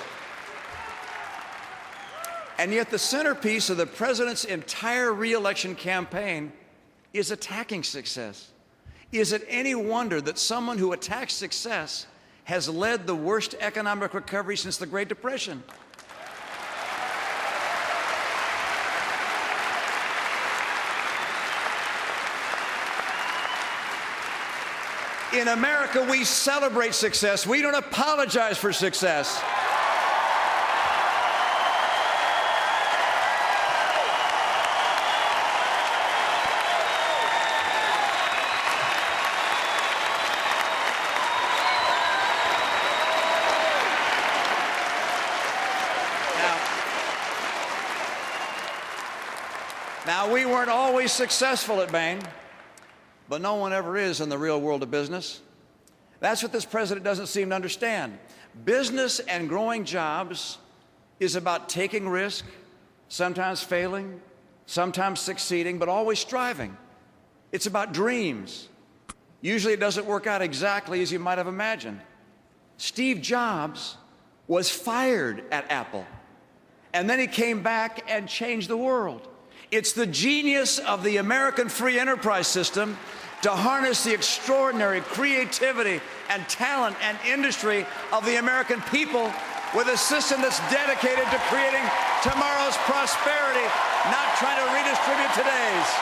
And yet the centerpiece of the president's entire re-election campaign is attacking success. Is it any wonder that someone who attacks success has led the worst economic recovery since the Great Depression? In America, we celebrate success. We don't apologize for success. Now, we weren't always successful at Bain. But no one ever is in the real world of business. That's what this president doesn't seem to understand. Business and growing jobs is about taking risk, sometimes failing, sometimes succeeding, but always striving. It's about dreams. Usually it doesn't work out exactly as you might have imagined. Steve Jobs was fired at Apple, and then he came back and changed the world. It's the genius of the American free enterprise system to harness the extraordinary creativity and talent and industry of the American people with a system that's dedicated to creating tomorrow's prosperity, not trying to redistribute today's.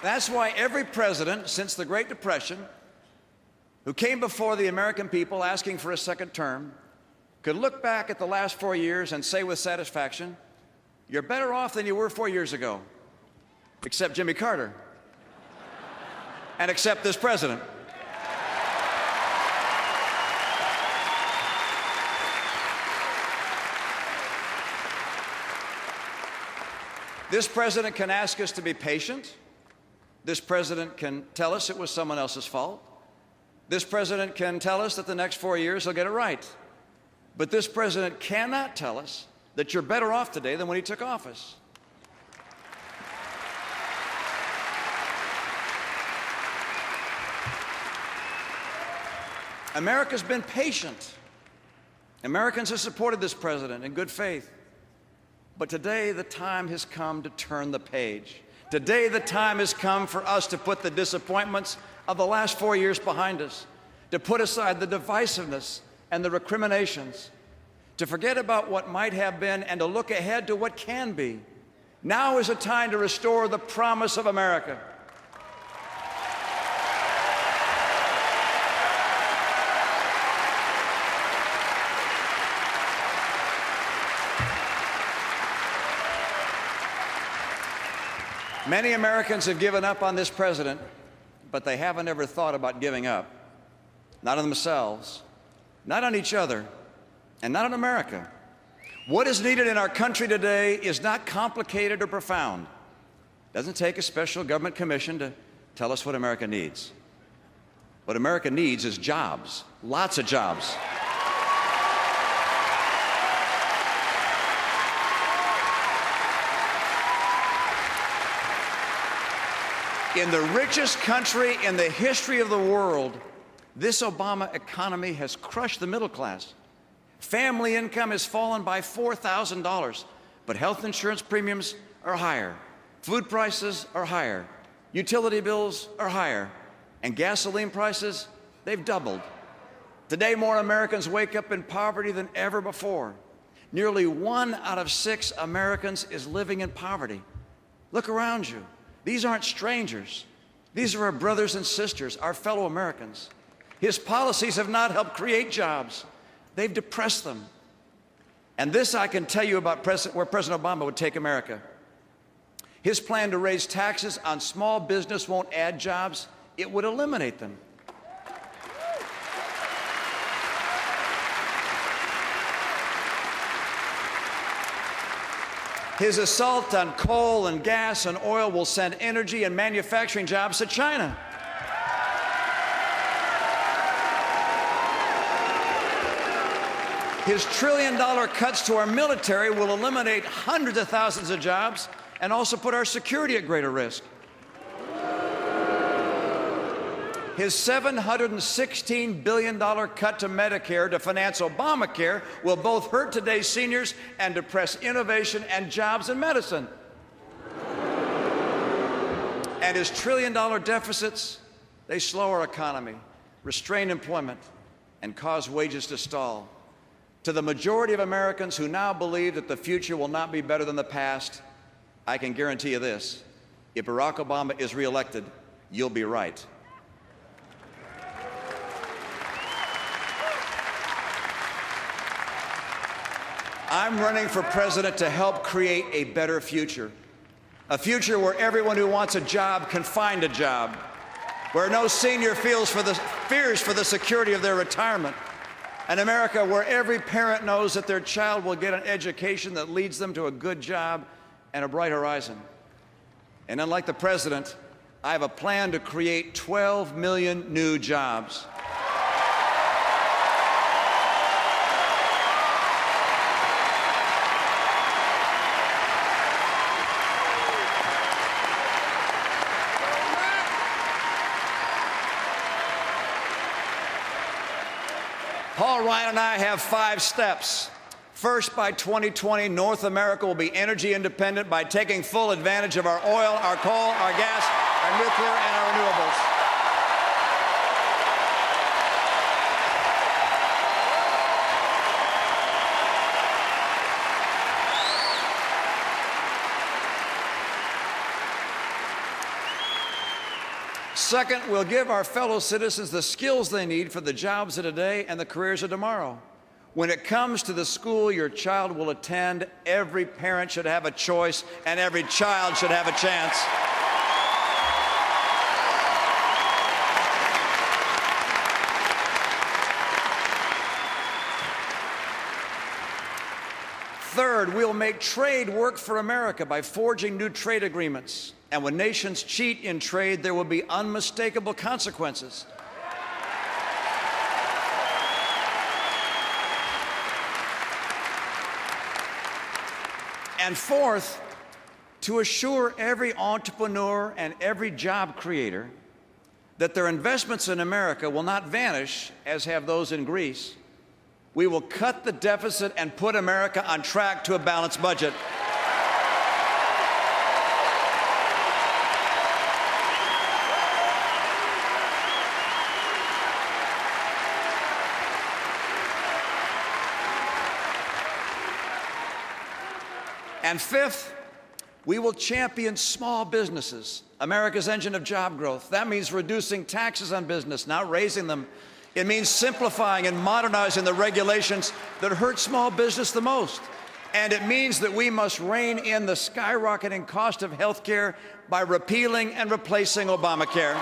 That's why every president since the Great Depression who came before the American people asking for a second term could look back at the last 4 years and say with satisfaction, you're better off than you were 4 years ago, except Jimmy Carter, and except this president. This president can ask us to be patient. This president can tell us it was someone else's fault. This president can tell us that the next 4 years he'll get it right. But this president cannot tell us that you're better off today than when he took office. America's been patient. Americans have supported this president in good faith. But today, the time has come to turn the page. Today, the time has come for us to put the disappointments of the last 4 years behind us, to put aside the divisiveness and the recriminations, to forget about what might have been and to look ahead to what can be. Now is a time to restore the promise of America. Many Americans have given up on this president, but they haven't ever thought about giving up. Not on themselves, not on each other, and not on America. What is needed in our country today is not complicated or profound. It doesn't take a special government commission to tell us what America needs. What America needs is jobs, lots of jobs. In the richest country in the history of the world, this Obama economy has crushed the middle class. Family income has fallen by $4,000, but health insurance premiums are higher, food prices are higher, utility bills are higher, and gasoline prices, they've doubled. Today, more Americans wake up in poverty than ever before. Nearly 1 out of 6 Americans is living in poverty. Look around you. These aren't strangers. These are our brothers and sisters, our fellow Americans. His policies have not helped create jobs. They've depressed them. And this I can tell you about where President Obama would take America. His plan to raise taxes on small business won't add jobs, it would eliminate them. His assault on coal and gas and oil will send energy and manufacturing jobs to China. His trillion-dollar cuts to our military will eliminate hundreds of thousands of jobs and also put our security at greater risk. His $716 billion cut to Medicare to finance Obamacare will both hurt today's seniors and depress innovation and jobs in medicine. And his trillion-dollar deficits, they slow our economy, restrain employment, and cause wages to stall. To the majority of Americans who now believe that the future will not be better than the past, I can guarantee you this: if Barack Obama is reelected, you'll be right. I'm running for president to help create a better future. A future where everyone who wants a job can find a job. Where no senior fears for the security of their retirement. An America where every parent knows that their child will get an education that leads them to a good job and a bright horizon. And unlike the president, I have a plan to create 12 million new jobs. Paul Ryan and I have 5 steps. First, by 2020, North America will be energy independent by taking full advantage of our oil, our coal, our gas, our nuclear, and our renewables. Second, we'll give our fellow citizens the skills they need for the jobs of today and the careers of tomorrow. When it comes to the school your child will attend, every parent should have a choice and every child should have a chance. Third, we'll make trade work for America by forging new trade agreements. And when nations cheat in trade, there will be unmistakable consequences. And fourth, to assure every entrepreneur and every job creator that their investments in America will not vanish, as have those in Greece, we will cut the deficit and put America on track to a balanced budget. And fifth, we will champion small businesses, America's engine of job growth. That means reducing taxes on business, not raising them. It means simplifying and modernizing the regulations that hurt small business the most. And it means that we must rein in the skyrocketing cost of health care by repealing and replacing Obamacare.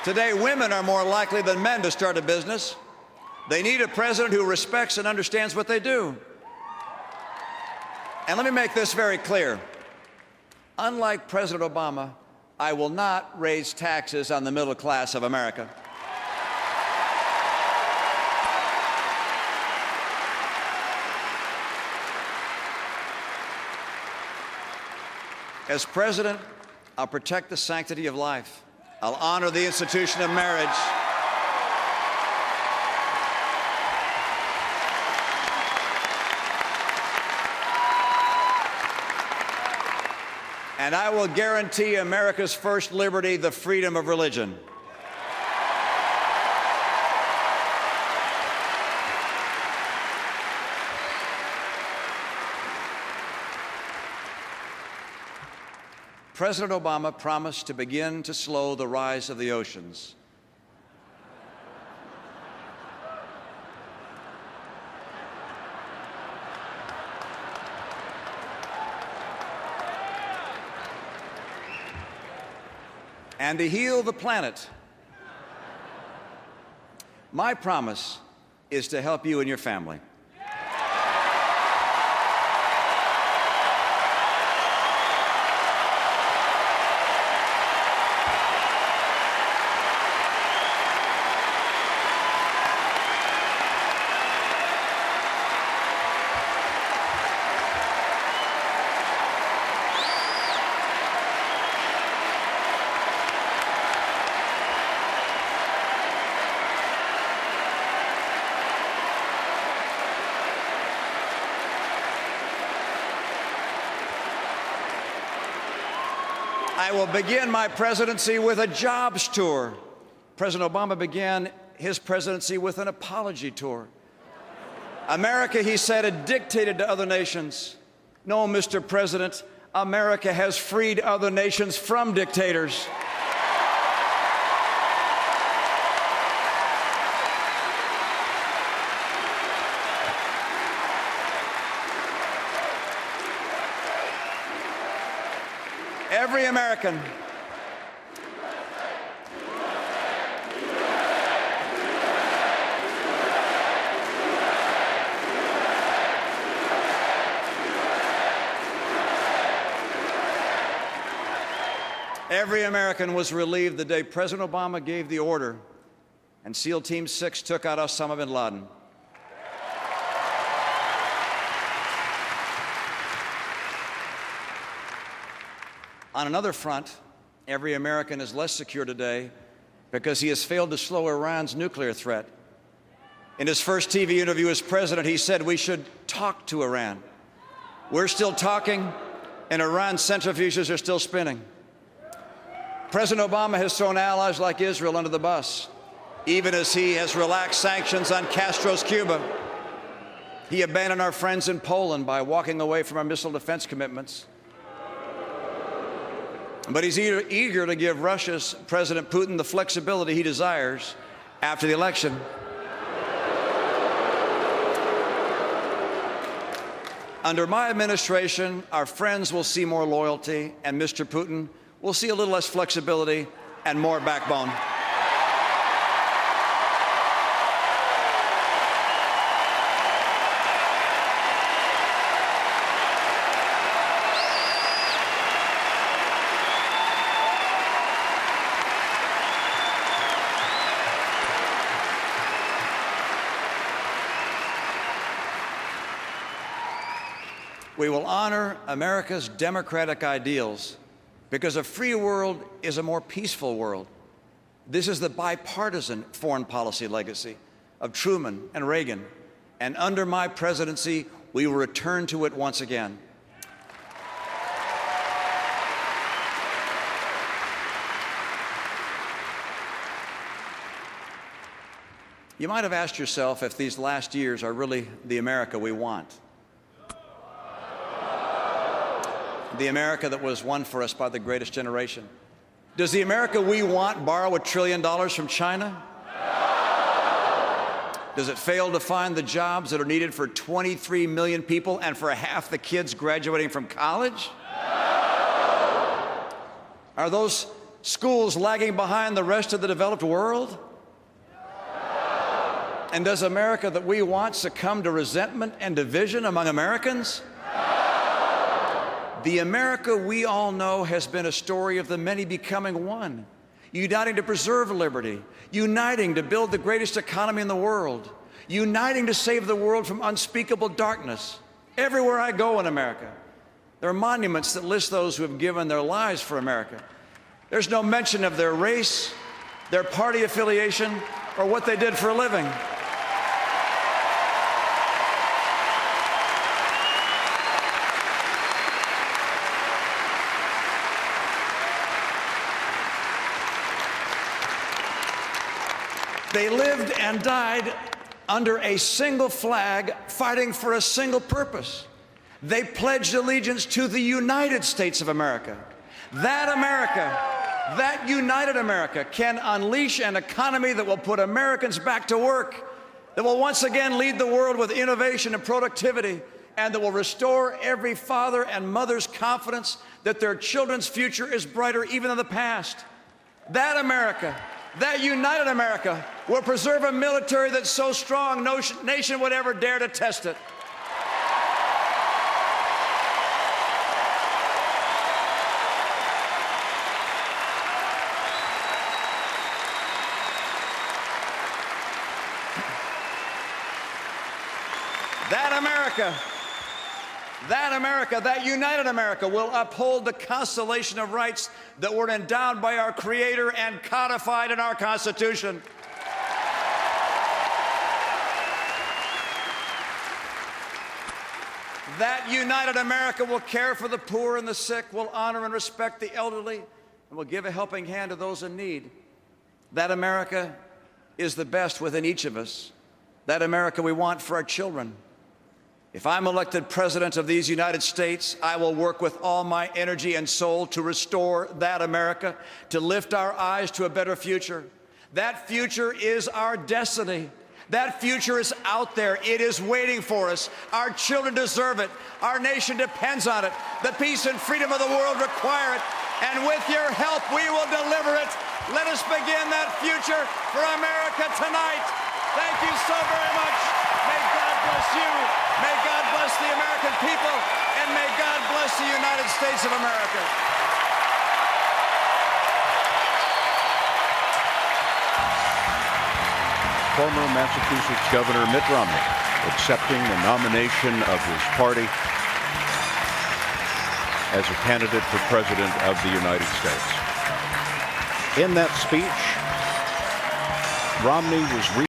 Today, women are more likely than men to start a business. They need a president who respects and understands what they do. And let me make this very clear. Unlike President Obama, I will not raise taxes on the middle class of America. As president, I'll protect the sanctity of life. I'll honor the institution of marriage. And I will guarantee America's first liberty, the freedom of religion. President Obama promised to begin to slow the rise of the oceans. And to heal the planet. My promise is to help you and your family. I will begin my presidency with a jobs tour. President Obama began his presidency with an apology tour. America, he said, had dictated to other nations. No, Mr. President, America has freed other nations from dictators. Every American. Every American was relieved the day President Obama gave the order and SEAL Team 6 took out Osama bin Laden. On another front, every American is less secure today because he has failed to slow Iran's nuclear threat. In his first TV interview as president, he said we should talk to Iran. We're still talking, and Iran's centrifuges are still spinning. President Obama has thrown allies like Israel under the bus, even as he has relaxed sanctions on Castro's Cuba. He abandoned our friends in Poland by walking away from our missile defense commitments. But he's eager to give Russia's President Putin the flexibility he desires after the election. Under my administration, our friends will see more loyalty, and Mr. Putin will see a little less flexibility and more backbone. We will honor America's democratic ideals because a free world is a more peaceful world. This is the bipartisan foreign policy legacy of Truman and Reagan, and under my presidency, we will return to it once again. You might have asked yourself if these last years are really the America we want. The America that was won for us by the greatest generation. Does the America we want borrow $1 trillion from China? Does it fail to find the jobs that are needed for 23 million people and for half the kids graduating from college? Are those schools lagging behind the rest of the developed world? And does America that we want succumb to resentment and division among Americans? The America we all know has been a story of the many becoming one, uniting to preserve liberty, uniting to build the greatest economy in the world, uniting to save the world from unspeakable darkness. Everywhere I go in America, there are monuments that list those who have given their lives for America. There's no mention of their race, their party affiliation, or what they did for a living. They lived and died under a single flag, fighting for a single purpose. They pledged allegiance to the United States of America. That America, that united America, can unleash an economy that will put Americans back to work, that will once again lead the world with innovation and productivity, and that will restore every father and mother's confidence that their children's future is brighter even than the past. That America, that united America, will preserve a military that's so strong no nation would ever dare to test it. That America, that united America, will uphold the constellation of rights that were endowed by our Creator and codified in our Constitution. That united America will care for the poor and the sick, will honor and respect the elderly, and will give a helping hand to those in need. That America is the best within each of us. That America we want for our children. If I'm elected President of these United States, I will work with all my energy and soul to restore that America, to lift our eyes to a better future. That future is our destiny. That future is out there. It is waiting for us. Our children deserve it. Our nation depends on it. The peace and freedom of the world require it. And with your help, we will deliver it. Let us begin that future for America tonight. Thank you so very much. May God bless you. May God bless the American people. And may God bless the United States of America. Former Massachusetts Governor Mitt Romney accepting the nomination of his party as a candidate for President of the United States. In that speech, Romney was